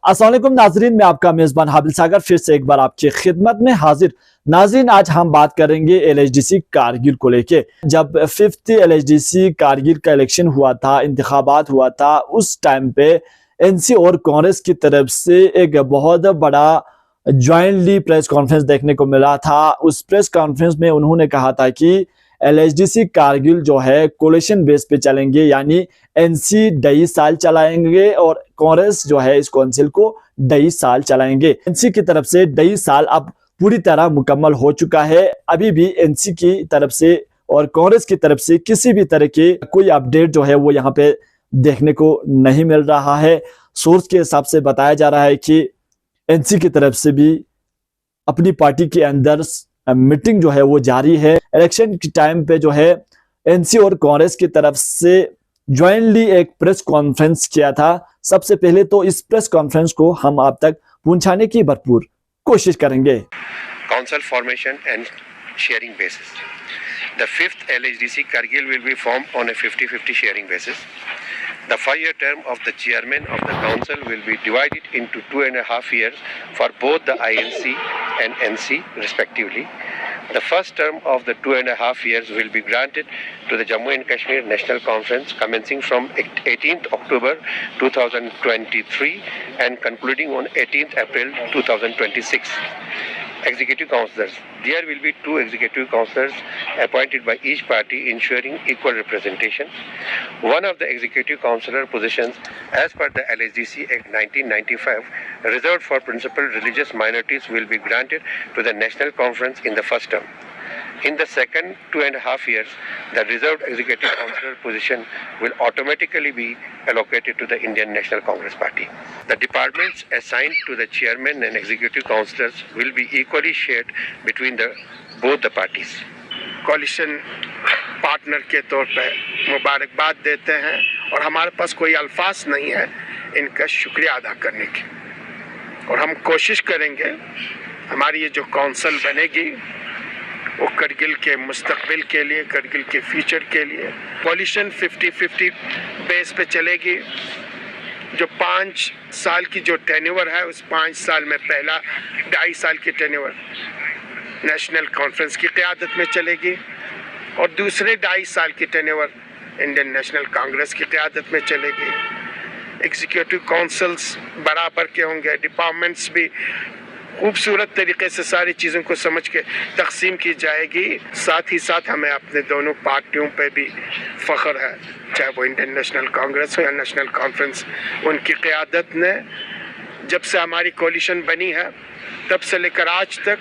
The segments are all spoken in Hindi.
अस्सलाम वालेकुम नाजरीन, मैं आपका मेजबान हाबिल सागर फिर से एक बार आपकी खिदमत में हाजिर। नाजरीन, आज हम बात करेंगे LHDC कारगिल को लेके। जब 5th LHDC कारगिल का इलेक्शन हुआ था, इंतखाबात हुआ था, उस टाइम पे NC और कांग्रेस की तरफ से एक बहुत बड़ा ज्वाइंटली प्रेस कॉन्फ्रेंस देखने को मिला था। उस प्रेस कॉन्फ्रेंस में उन्होंने कहा था कि LHDC कारगिल जो है कोलिशन बेस पे चलेंगे, यानी NC 2.5 साल चलाएंगे और कांग्रेस जो है इस काउंसिल को 2.5 साल चलाएंगे। NC की तरफ से 2.5 साल अब पूरी तरह मुकम्मल हो चुका है। अभी भी NC की तरफ से और कांग्रेस की तरफ से किसी भी तरह के कोई अपडेट जो है वो यहाँ पे देखने को नहीं मिल रहा है। सोर्स के हिसाब से बताया जा रहा है कि NC की तरफ से भी अपनी पार्टी के अंदर मीटिंग जो है वो जारी है। इलेक्शन के टाइम पे जो है NC और कांग्रेस की तरफ से ज्वाइंटली एक प्रेस कॉन्फ्रेंस किया था। सबसे पहले तो इस प्रेस कॉन्फ्रेंस को हम आप तक पहुंचाने की भरपूर कोशिश करेंगे। Council formation and sharing basis. The 5th LHDC Kargil will be formed on a 50-50 sharing basis. The 5-year term of the chairman of the council will be divided into 2.5 years for both the INC and NC respectively. The first term of the 2.5 years will be granted to the Jammu and Kashmir National Conference commencing from 18th October 2023 and concluding on 18th April 2026. Executive councillors. There will be 2 executive councillors appointed by each party, ensuring equal representation. One of the executive councillor positions, as per the LHDC Act 1995, reserved for principal religious minorities, will be granted to the National Conference in the first term. In the second 2.5 years, the reserved executive councillor position will automatically be allocated to the Indian National Congress Party. The departments assigned to the chairman and executive councillors will be equally shared between both the parties. Coalition partner के तौर पे मुबारकबाद देते हैं और हमारे पास कोई अल्फाज नहीं है इनका शुक्रिया अदा करने की, और हम कोशिश करेंगे हमारी ये जो काउंसिल बनेगी वो करगिल के मुस्तकबिल के लिए, करगिल के फ्यूचर के लिए कोलिशन 50-50 बेस पे चलेगी। जो 5 साल की जो टेन्योर है, उस 5 साल में पहला 2.5 साल की टेन्योर नेशनल कॉन्फ्रेंस की क़यादत में चलेगी और दूसरे 2.5 साल की टेन्योर इंडियन नेशनल कांग्रेस की क़यादत में चलेगी। एग्जीक्यूटिव काउंसिल्स बराबर के होंगे, डिपार्टमेंट्स भी खूबसूरत तरीके से सारी चीज़ों को समझ के तकसीम की जाएगी। साथ ही साथ हमें अपने दोनों पार्टियों पे भी फ़ख्र है, चाहे वो इंडियन नेशनल कांग्रेस हो या नेशनल कॉन्फ्रेंस। उनकी क़यादत ने जब से हमारी कोलिशन बनी है तब से लेकर आज तक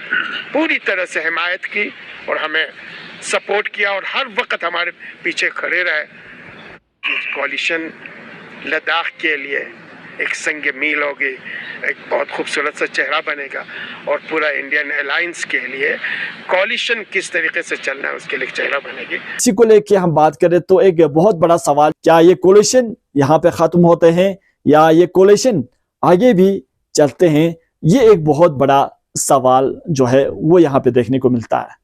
पूरी तरह से हिमायत की और हमें सपोर्ट किया और हर वक्त हमारे पीछे खड़े रहे। कोलिशन लद्दाख के लिए एक संग मील होगी, एक बहुत खूबसूरत सा चेहरा बनेगा और पूरा इंडियन अलायंस के लिए कोलिशन किस तरीके से चलना है उसके लिए एक चेहरा बनेगी। इसी को लेके हम बात करें तो एक बहुत बड़ा सवाल, क्या ये कोलिशन यहाँ पे खत्म होते हैं या ये कोलिशन आगे भी चलते हैं? ये एक बहुत बड़ा सवाल जो है वो यहाँ पे देखने को मिलता है।